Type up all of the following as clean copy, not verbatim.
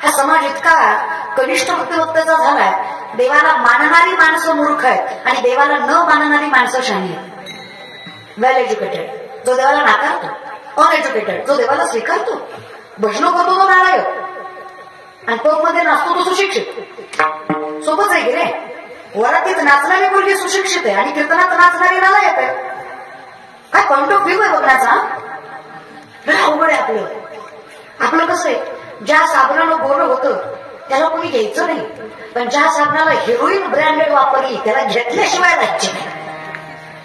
हा समाज इतका कनिष्ठ बुद्धिमत्तेचा झालाय, देवाला मानणारी माणसं मूर्ख आहेत आणि देवाला न मानणारी माणसं शहाणी आहेत. वेल एज्युकेटेड जो देवाला नाकारतो, अनएज्युकेटेड जो देवाला स्वीकारतो, भजन करतो तो नारायण आणि पब मध्ये नाचतो तो सुशिक्षित. सोबत आहे की रे? वरातीत नाचणारी मुलगी सुशिक्षित आहे आणि कीर्तनात नाचणारी नालायक आहे. काय पॉइंट ऑफ व्ह्यू आहे बघण्याचा? अवघड आहे आपलं. आपलं कसं आहे, ज्या साबणानं गोरं होतं त्याला कोणी घ्यायचं नाही, पण ज्या साबणाला हिरोईन ब्रँडेड वापरली त्याला घेतल्याशिवाय राहायचे नाही.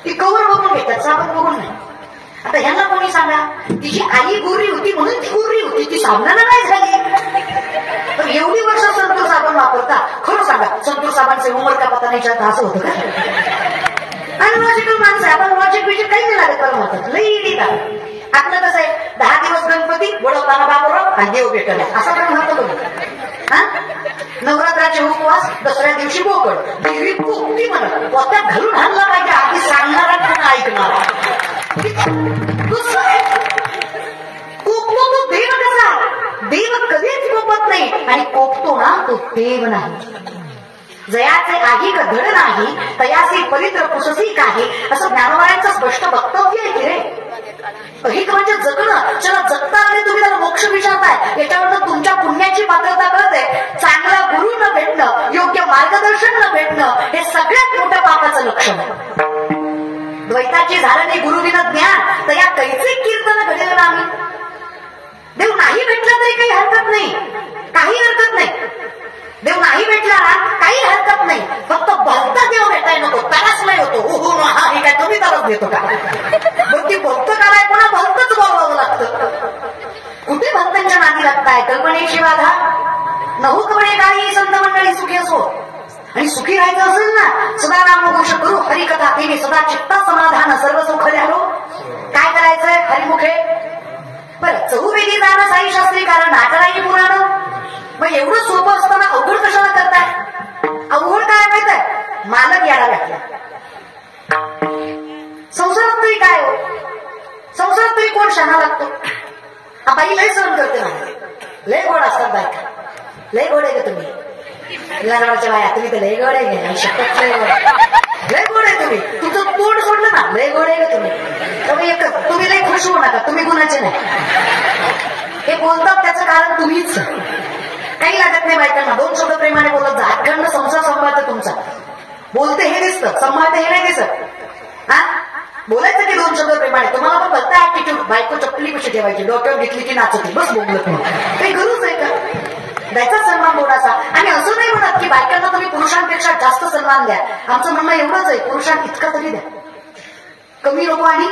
ती कवर बघून घेतात, साबण बघून नाही. आता ह्यांना कोणी सांगा, तिची आई गोरी होती म्हणून ती गोरी होती, ती साबणाला नाही झाली. पण एवढी वर्ष संतूर साबण वापरता, खरं सांगा संतूर साबणचे उमर का पता नाही असं होतं का? अनलॉजिकल माणसं, आपण लॉजिक बिजिक काही नाही लागत परमार्थात, लई आपलं कसं आहे, 10 दिवस गणपती वडवताना बाबूराव आणि देव भेटला असा पण म्हणतो बघ. नवरात्राचे उपवास, दसऱ्या दिवशी बोकड, देवी पोकती म्हणत पोत्यात घालून आणला पाहिजे, आधी सांगणारा पण ऐकणारा. कोकतो तो देव कसा? देव कधीच कोपत नाही आणि कोकतो ना तो देव नाही. जयाचे आहिक धड नाही तयासी पवित्र पुससी काही, असं ज्ञानोबायांचं स्पष्ट वक्तव्य आहे की रे. अहिक म्हणजे जगणं. चला जगता आले तुम्ही त्याला मोक्ष विचारताय, याच्यावर तुमच्या पुण्याची पात्रता कळते. चांगला गुरु न भेटणं, योग्य मार्गदर्शन न भेटणं हे सगळ्यात मोठं पापाचं लक्षण आहे. द्वैताची झालं नाही गुरुविना ज्ञान, तर या कैसे कीर्तन घडलेलं आम्ही. देव नाही भेटला तरी काही हरकत नाही, काही हरकत नाही. देव नाही भेटला ना काही हरकत नाही, फक्त भक्त देव भेटाय नको, त्यालाच नाही होतो. हो हा हे काय तुम्ही तरच देतो का? मग ती भक्त कराय कोणा भक्तच बोलावं लागतं. कुठे भक्तांच्या नादी लागताय? कल्पनेची बाधा नहुकपणे काही संत मंडळी सुखी असो. आणि सुखी राहायचं असेल ना, सदा नामघोष करू हरिकथा देवी, सदा चित्ता समाधान सर्व सुख द्यालो. काय करायचंय? हरिमुखे. बरं, चहुवेदी जाणं साई शास्त्री कारण नाटराई पुराण. मग एवढं सोपं असताना अवघड कशाला करताय? अवघड काय माहित आहे? मालक याला घातला. संसारात तरी काय हो? संसारात तरी कोण शहाणा लागतो? हा बाई लय सहन करते माझे, लय गोड असतात बायका. लय गोड आहे का तुम्ही? लग्नाच्या बाया तुम्ही तर लय गोड आहे, शपथ लय गोड आहे तुम्ही. तुमचं तोंड सोडलं ना, लय गोड आहे का तुम्ही? तुम्ही एकच, तुम्ही लय खुश होऊ नका, तुम्ही गुणाचे नाही. हे बोलतात त्याचं कारण तुम्हीच. काही लागत नाही बायकांना, 2 शब्द प्रेमाने बोलत जा. अखंड संसार सांभाळतं तुमचा. बोलते हे दिसतं, सांभाळते हे नाही दिसत. बोलायचं की 2 शब्द प्रेमाने. तुम्हाला पण फक्त ऍटिट्यूड, बायको चपली कशी ठेवायची, डोक्यावर घेतली की नाचते, बस बोलत नाही. काही गरज आहे का? द्यायचा सन्मान थोडासा. आणि असं नाही म्हणत की बायकांना तुम्ही पुरुषांपेक्षा जास्त सन्मान द्या. आमचं म्हणणं एवढंच आहे, पुरुषांना इतका तरी द्या, कमी नको आणि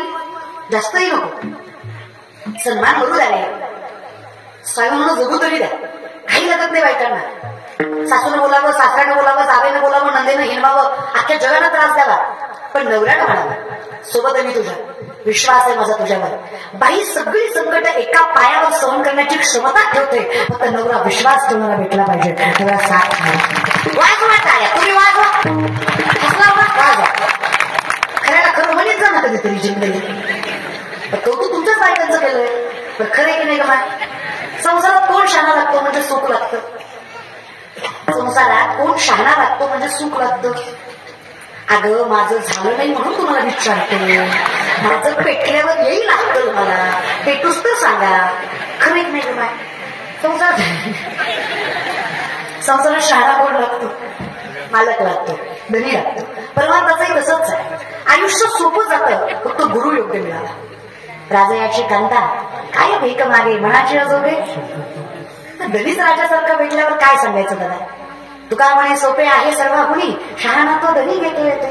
जास्तही नको. सन्मान करू द्या, स्वयंनं जगू तरी द्या, काही लागत नाही बायकांना. सासूनं बोलावं, सासऱ्यानं बोलावं, जावेनं बोलावं, नंदेनं हिंडवावं, अख्ख्या जगाला त्रास द्यावा, पण नवऱ्यानं म्हणावं सोबत आहे मी तुझ्या, विश्वास आहे माझा तुझ्यावर. बाई सगळी संकट एका पायावर सहन करण्याची क्षमता ठेवते, फक्त नवरा विश्वास ठेवणारा भेटला पाहिजे. नवरा साथ वाजवा टाळ्या, तुम्ही वाजवा, वाजवा. खऱ्याला खरं म्हणत जा ना कधीतरी जिंकलेली. कौतुक तुमच्याच बायकांचं केलंय, पण खरं की नाही का? संसारात कोण शहाणा लागतो म्हणजे सुख लागतं. संसारात कोण शहाणा लागतो म्हणजे सुख लागतं. अगं माझं झालं नाही म्हणून तुम्हाला विचारते, माझं पेटल्यावर येईल लागतं मला, पेटूच तर सांगा. खरं एक नाही का? संसारात शहाणा कोण लागतो? मालक लागतो, धनी लागतो. परमार्थाचंही तसंच आहे. आयुष्य सोपं जातं फक्त गुरु योग्य मिळाला. राजयाची कांता काय भीक मागे मनाची अजोगे. धनीच राजासारखा भेटल्यावर काय सांगायचं दादा? तुका म्हणे सोपे आहे सर्व गुणी, शहाणा तो धनी घेतो येते.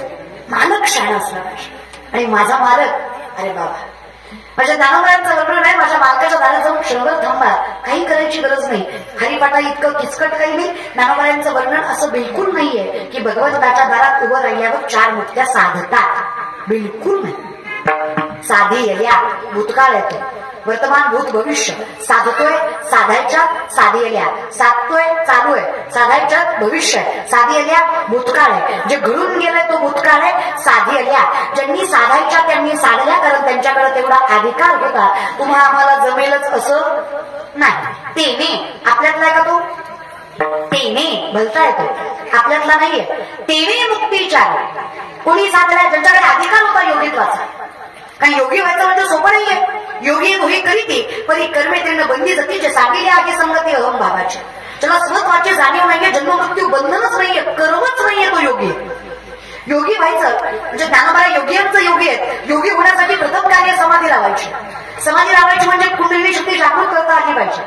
मालक शहाणा असला पाहिजे. आणि माझा मालक, अरे बाबा, माझ्या दानवरांचं वर्णन आहे, माझ्या मालकाच्या दारात जाऊन क्षणभर थांबा, काही करायची गरज नाही. हरिपाटा इतकं किचकट काही नाही. दानवरांचं वर्णन असं बिलकुल नाहीये की भगवंताच्या दारात उभं राहिल्यावर 4 मुक्त्या साधतात, बिलकुल नाही. साधी येल्या भूतकाळ येतो, वर्तमान भूत भविष्य. साधतोय साधायच्या साधी येल्या, साधतोय चालू आहे साधायच्यात भविष्य आहे. साधी येल्या भूतकाळ आहे, जे घडून गेलाय तो भूतकाळ आहे. साधी येल्या ज्यांनी साधायच्या त्यांनी साधल्या, कारण त्यांच्याकडे तेवढा अधिकार होता. तुम्हाला आम्हाला जमेलच असं नाही. ते आपल्यातला का तो तेने भलता येतो, आपल्यातला नाहीये. तेने मुक्तीचार कोणी साधलाय ज्यांच्याकडे अधिकार होता योगित्वाचा. कारण योगी व्हायचं म्हणजे सोपं नाहीये. योगी होई करीती परी कर्मे त्यांना बंदी जाती जे सांगितले आहे संगती अहम भावाची. त्याला स्वत्वाची जाणीव नाहीये, जन्ममृत्यू बंधनच नाहीये, कर्मच नाहीये तो योगी. योगी व्हायचं म्हणजे ज्ञानोबा योगियांचं योगी आहेत. योगी होण्यासाठी प्रथम कार्य समाधी लावायची. समाधी लावायची म्हणजे कुंडलिनी शक्ती जागृत करता आली पाहिजे.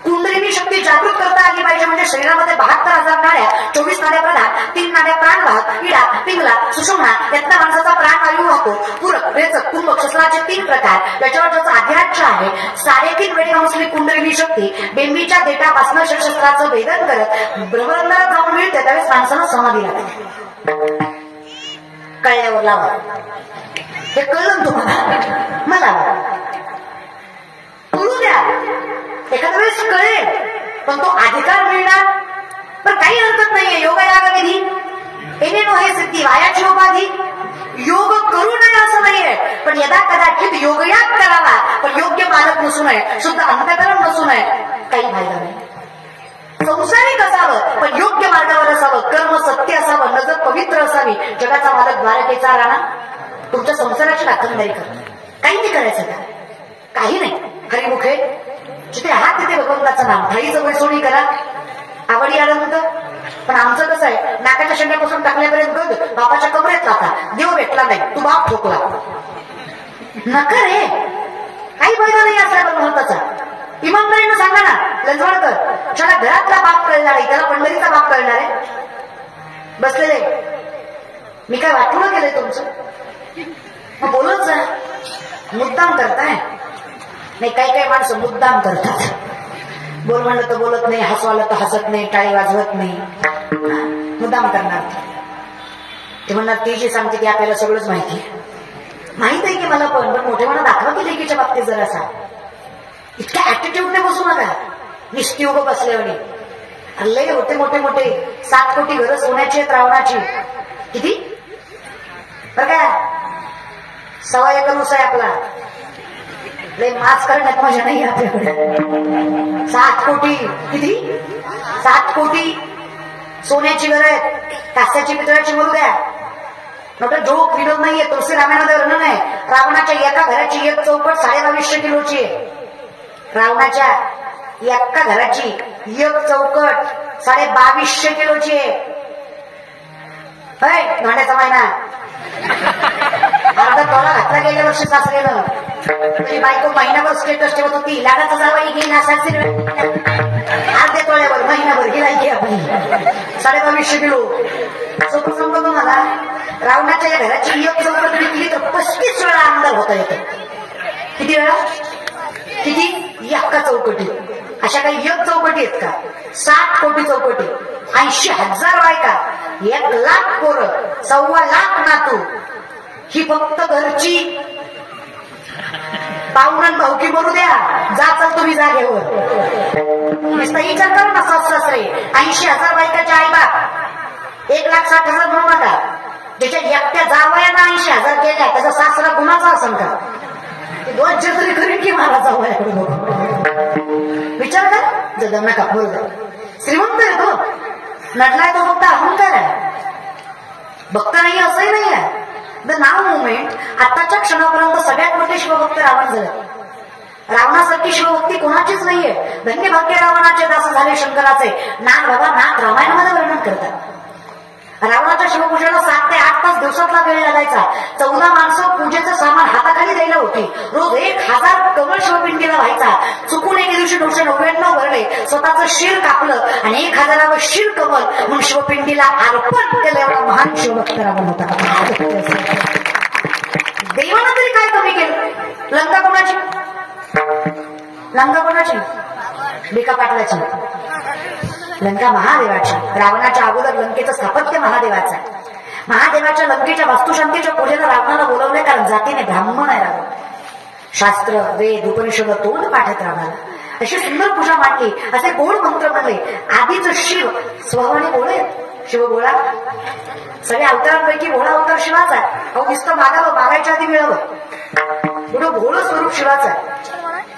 कुंडलिनी शक्ती जागृत करता आली पाहिजे म्हणजे शरीरामध्ये 72,000 नाड्या, 24 नाड्या प्रधान, 3 नाड्या प्राणवाहक, इडा, पिंगला, सुषुम्ना यातला माणसाचा प्राणवायू वाहतो. पूरक, रेचक, कुंभक शस्त्राचे 3 प्रकार याच्यावर त्याचा आध्यात्म आहे. 3.5 वेळी असली कुंडलिनी शक्ती बेंबीच्या देठापासून शस्त्राचं भेदन करत ब्रह्मरंध्रात जाऊन मिळते. त्यावेळेस माणसाला समाधी लागते. कळल्यावर लावा. हे कळलं तुम्हाला? मला कळू द्या. एखाद्या वेळेस कळेल पण तो अधिकार मिळणार. पण काही हरकत नाहीये. योगायाग विधी एनेनो हे सिद्धी वायाची उपाधी. योग करू नये असं नाहीये, पण यदा कदाचित योगयाग करावा, पण योग्य मालक नसू नये, शुद्ध अंतःकरण नसू नये, काही फायदा नाही. संसारिक असावं पण योग्य मार्गावर असावं, कर्म सत्य असावं, नजर पवित्र असावी. जगाचा मालक द्वारकेचा राणा तुमच्या संसाराची राखणदारी करतो. काही नाही करायचं का? काही नाही. हरिमुखे जिथे आहात तिथे भगवंताचं नाम, भाईचं वैसोणी करा, आवडी आनंद. पण आमचं कसं आहे, नाकाच्या शेंड्यापासून टाकल्यापर्यंत गद, बापाच्या कमरेत लाथा, देव भेटला नाही, तू बाप ठोकला. नका रे, काही फायदा नाही असला पण महत्वाचा. इमानदारीनं सांगा ना लंजवाडकर, त्याला घरातला बाप कळणार आहे, त्याला पंढरीचा बाप कळणार आहे. बसलेले मी काय वाटून केलंय तुमचं? मग बोलत जा. मुद्दाम करताय नाही. काही माणसं मुद्दाम करतात. बोल म्हणलं तर बोलत नाही, हसवालं तर हसत नाही, टाळी वाजवत नाही, मुद्दाम करणार. ते म्हणणार ते जे सांगते की आपल्याला सगळंच माहिती आहे. माहित आहे की मला, पण मोठेपणा दाखवा की लेकीच्या बाबतीत जरासा. इतक्या ऍटिट्यूडने बसू नका. निस्ती उभं बसल्याने लय होते मोठे 7 कोटी घरं सोन्याची आहेत रावणाची. किती बरं काय 1.25 एकर ऊस आहे आपला. लय मास करण्यात मजा नाही आपल्याकडे. 7 कोटी किती 7 कोटी सोन्याची घरं आहेत, कास्याची पितळाची मरू द्या. नंतर जोक विनोद नाहीये. तुलसी रामायणामध्ये वर्णन आहे. रावणाच्या एका घराची एक चौकट 2250 किलोची आहे. रावणाच्या एका घराची एक चौकट 2250 किलोची आहे. भांड्याचा महिना अर्धा तोला घातला गेल्या वर्षी सासरेनं. तुझी बायको महिनाभर स्टेटस ठेवत होती, लाडाचा जावाई गेला सासरे अर्ध्या तोळ्यावर महिनाभर गेला घ्या 2250 किलो. सोपं सांगतो तुम्हाला, रावणाच्या या घराची एक चौकट विकली तर 35 वेळा आमदार होता येतं. किती वेळा? किती? एका चौकटी. अशा काही एक चौकटी आहेत का? 7 कोटी चौकटी, 80,000 बायका, 1 लाख पोरं, 1.25 लाख नातू. ही फक्त घरची. पाहुणं भाऊकी बरू द्या, जा चल तुम्ही जागेवर. विचार करा ना, सासरे 80,000 बायकाचे आई बाप, 1,60,000 म्हणू नका. ज्याच्या एकट्या जावयाना 80,000 केल्या त्याचा सासरा गुणाचा असेल का? 2 तरी करीन की मला जावयाकडे विचार कर. जर नका बरोबर श्रीमंत आहे तो, नटलाय तो फक्त अहंकार आहे, भक्त नाही असंही नाही आहे. द नाव मुवमेंट आताच्या क्षणापर्यंत सगळ्यात मोठे शिवभक्त रावण झाले. रावणासारखी शिवभक्ती कोणाचीच नाहीये. धन्य भाग्य रावणाचे दास झाले शंकराचे. नाथ बाबा नाथ रामायणामध्ये वर्णन करतात. रावणाच्या शिवपूजेला 7 ते 8 तास दिवसातला वेळ लागायचा. 14 माणसं पूजेचं सामान हाताखाली द्यायला होती. रोज 1000 कमळ शिवपिंडीला व्हायचा. चुकून एके दिवशी 999 भरले, स्वतःचं शिर कापलं आणि 1000वर शिर कमल म्हणून शिवपिंडीला अर्पण केलं. एवढा महान शिवभक्त रावण होता. देवानं तरी काय कमी केलं? लंका कोणाची? लंका कोणाची? बिका पाटलाची. लंका महादेवाची. रावणाच्या अगोदर लंकेचं स्थापत्य महादेवाचं आहे. महादेवाच्या लंकेच्या वास्तुशांतीच्या पूजेला रावणाला बोलवलंय, कारण जातीने ब्राह्मण आहे रावण. शास्त्र वेद उपनिषद तोंड पाठत रावणाला. अशी सुंदर पूजा मांडली, असे गोड मंत्र म्हणले. आधीच शिव स्वभावाने बोळे, शिव बोळा. सगळ्या अवतारांपैकी भोळा अवतार शिवाचा आहे. अहो नुसतं मागावं, मागायच्या आधी मिळावं, एवढं भोळं स्वरूप शिवाचं आहे.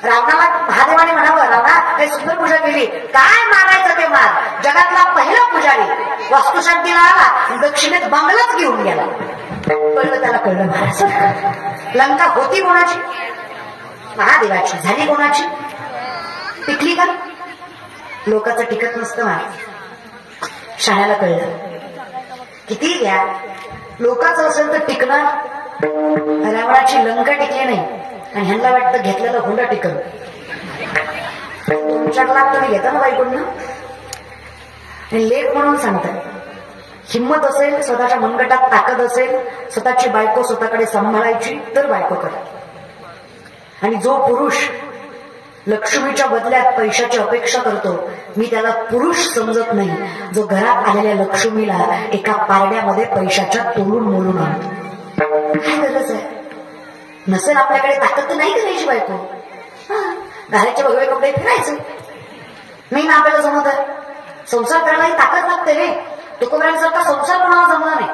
रावणाला महादेवाने म्हणावं, रावणा काही सुंदर पूजा केली, काय मागायचं ते माग. जगातला पहिला गाडी वास्तुशांतीला आला, दक्षिणेत बंगलाच घेऊन गेला. कळलं त्याला, कळलं महाराज. लंका होती कोणाची? महादेवाची. झाली कोणाची? टिकली का? लोकांचं टिकत नसतं महाराज. शाळेला कळलं. किती घ्या, लोकांचं असेल तर टिकणार. रावणाची लंका टिकली नाही आणि ह्यांना वाटतं घेतलेलं हुंडा टिकल. तुमच्याकडला तुम्ही घेता ना बायकोंना, लेख म्हणून सांगतात. हिंमत असेल, स्वतःच्या मनगटात ताकद असेल, स्वतःची बायको स्वतःकडे सांभाळायची तर बायको करा. आणि जो पुरुष लक्ष्मीच्या बदल्यात पैशाची अपेक्षा करतो, मी त्याला पुरुष समजत नाही. जो घरात आलेल्या लक्ष्मीला एका पारड्यामध्ये पैशाच्या तोलून मोलून आणतो. काय गरज आहे? नसेल आपल्याकडे ताकद तर नाही करायची बायको. घालायचे भगवे कपडे फिरायचे नाही ना, आपल्याला जमत आहे. संसार करण्याची ताकद लागते रे. तुकोबारांसारखा संसार कोणाला जमला नाही.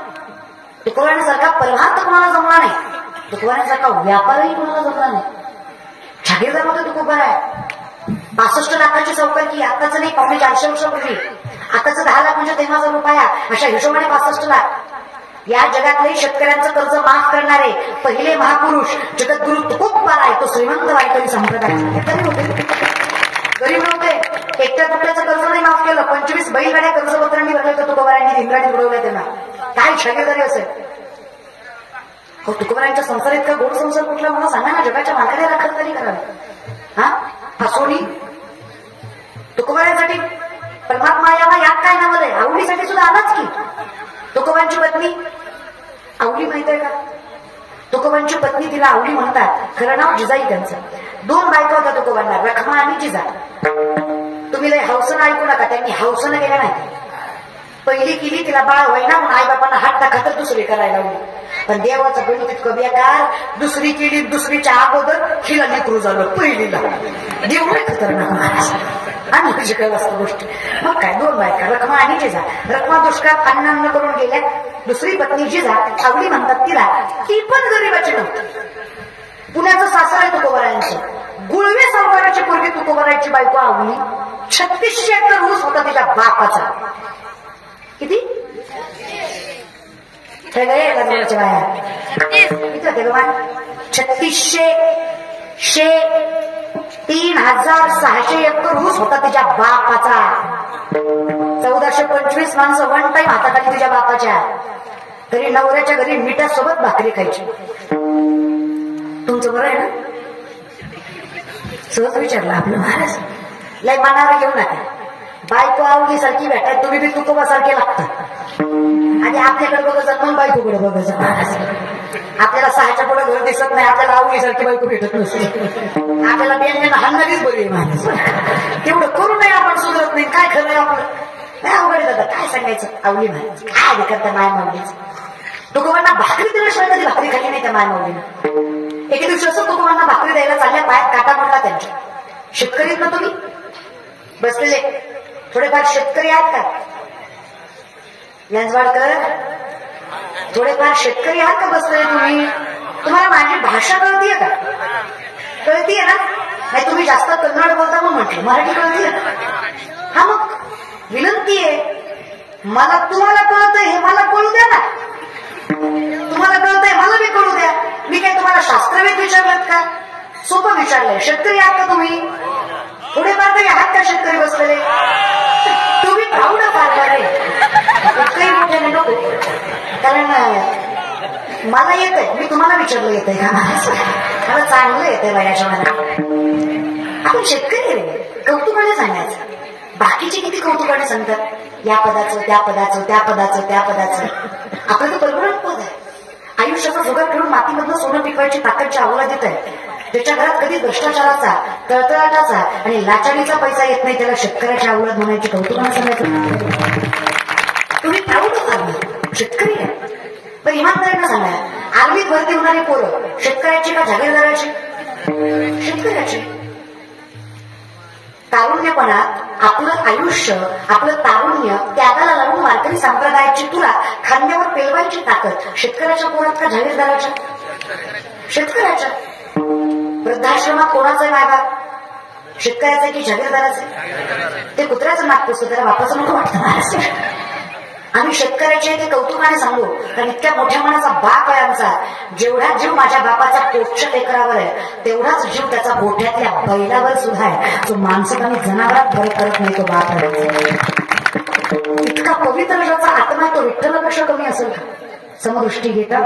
तुकोबारांसारखा परमार्थ कोणाला जमला नाही. तुकोबारांसारखा व्यापारही कोणाला जमला नाही. जागीरदार मध्ये तुकोबार आहे. 65 लाखाची चौकटी, आताच नाही, 450 वर्षापूर्वी. आताच 10 लाख म्हणजे तेव्हाचा रुपया, अशा हिशोबाने 65 लाख. या जगातले शेतकऱ्यांचं कर्ज माफ करणारे पहिले महापुरुष जगद्गुरु तुकोबार आहे. तो श्रीमंत वारकरी संप्रदायाचा गरीब नव्हते. एकट्या तुकड्याचं कर्ज नाही माफ केलं. 25 बैलगाड्या कर्जपत्रांनी भरले तर तुकोबारांनी इंद्राणी बुडवल्या. त्यांना काय शागिरदारी असेल? हो, तुकोबारांच्या संसार इतका गोड संसार कुठला मला सांगा ना. जगाच्या मालकाने राखत तरी करावे. हा असोनी तुकोबारांसाठी परमात्मा यावा यात काय नाव आहे? आवडीसाठी सुद्धा आलाच की. तुकोबांची पत्नी आवली माहित आहे का? तुकोबांची पत्नी तिला आवली म्हणतात. खरं नाव जिजाई त्यांचं. 2 बायका होत्या तुकोबांना, रखमा आणि जिजा. तुम्ही लय हौसनं ऐकू नका, त्यांनी हौसनं केल्या नाही. पहिली केली, तिला बाळ व्हायना म्हणून आई बापांना हात टाका तर दुसरी करायला लावली. पण देवाचं गणित इतकं बेकार. दुसरी केली, दुसरीच्या अगोदर हिला लेकरू झालं पहिलीला. देव खतरनाक महाराज. आणि शिकायला असतं गोष्टी. मग काय, 2 बायका, रखमा आणि जिजा. रखमा दुष्काळ अन्न करून गेल्या. दुसरी पत्नी जिजा, आवडी म्हणतात तिला. ती पण गरीबाची नव्हती. पुण्याचं सासर आहे तुकोबारायांचं. गुळवे सावकाराची पोरगी तुकोबाराची बायको आवली. 3600 एकर ऊस होता तिच्या बापाचा. किती? लग्नाच्या बाया किती होते भगवान? 3600 3600 एकर ऊस होता तिच्या बापाचा. 1425 माणसं वन टाइम हाताखाली तुझ्या बापाच्या. तरी नवऱ्याच्या घरी मिठासोबत भाकरी खायची. तुमचं बरं आहे ना? सहज विचारलं आपलं महाराज. लय मनावर घेऊ नका. बायको आवडी सारखी भेटाय, तुम्ही बी तुकोबासारखे लागतात. आणि आपल्याकडे बघायचं पण बायकोकडे बघायचं महाराज. आपल्याला 6च्या पुढे घर दिसत नाही. आपल्याला आवडीसारखी बायको भेटत नसते. आपल्याला बेंजन हाणणारीच बरी आहे महाराज. तेवढं करू नये आपण, सुधरत नाही. काय खरं आहे आपलं? नाही अवघड दादा, काय सांगायचं. आवली महाराज काय विकत त्या माय माऊलीच. तुकोबांना भाकरी दिल्याशिवाय कधी भाकरी खाली नाही त्या माय माऊलीनं. एके दिवशी असं तुकोबांना भाकरी द्यायला चालल्या, पायात काटा पडला त्यांच्या. शेतकरीत ना तुम्ही बसलेले, थोडेफार शेतकरी आहात का? लंजवाडकर, थोडेफार शेतकरी आहात का बसलेले तुम्ही? तुम्हाला माझी भाषा कळतीये का? कळतीये ना? नाही तुम्ही जास्त कन्नड बोलता म्हणून म्हटलं. मराठी कळतीये? हा मग विनंती आहे, मला तुम्हाला कळतंय हे मला कळू द्या ना. तुम्हाला कळतंय मला बी कळू द्या. मी काय तुम्हाला शास्त्रवेद विचारलात का? सोपं विचारलंय. शेतकरी आहात का तुम्ही? थोडेफार तरी आहात का शेतकरी बसलेले? तुम्ही प्राऊड फार आहे. काही मोठे नाही नको, कारण मला येतंय. मी तुम्हाला विचारलं येतंय का? मला चांगलं येतंय वयाच्या मनात. आपण शेतकरी रे, कौतुकाने सांगायचं. बाकीचे किती कौतुकाने सांगतात, या पदाचं त्या पदाचं त्या पदाचं त्या पदाचं. आपलं तर परमनंट पद आहे. आयुष्याचा जुगार करून मातीमधलं सोनं पिकवायची ताकद जी अवला देत आहे, त्याच्या घरात कधी भ्रष्टाचाराचा, तळतळाटाचा आणि लाचारीचा पैसा येत नाही. त्याला शेतकऱ्याच्या अवलाद म्हणायची, कौतुकाने सांगायचं. तुम्ही प्राऊड होता शेतकरी आहे. पण इमानदारीनं सांगा, आर्मीत भरती होणारी पोरं शेतकऱ्याची का जागीरदाराची? शेतकऱ्याची. तारुण्यपणात आपलं आयुष्य, आपलं तारुण्य त्यागाला लावून वारकरी संप्रदायाची तुला खांद्यावर पेलवायची ताकद शेतकऱ्याच्या पोरात का जागीरदाराच्या? शेतकऱ्याच्या. वृद्धाश्रमात कोणाचा मायबाप? शेतकऱ्याचा की जागीरदाराचा? ते कुत्र्याचं नाक पुसतो, त्याला बापाचं नको वाटतं महाराष्ट्र. आम्ही शेतकऱ्याचे ते कौतुकाने सांगू, कारण इतक्या मोठ्या मनाचा बाप आहे आमचा. जेवढा जीव माझ्या बापाचा पोटच्या लेकरावर आहे तेवढाच जीव त्याचा गोठ्यातल्या बैलावर सुद्धा आहे. तो माणसात आणि जनावरात फरक करत नाही तो बाप आहे. इतका पवित्र ज्याचा आत्मा तो विठ्ठलापेक्षा कमी असेल का? समदृष्टी घेता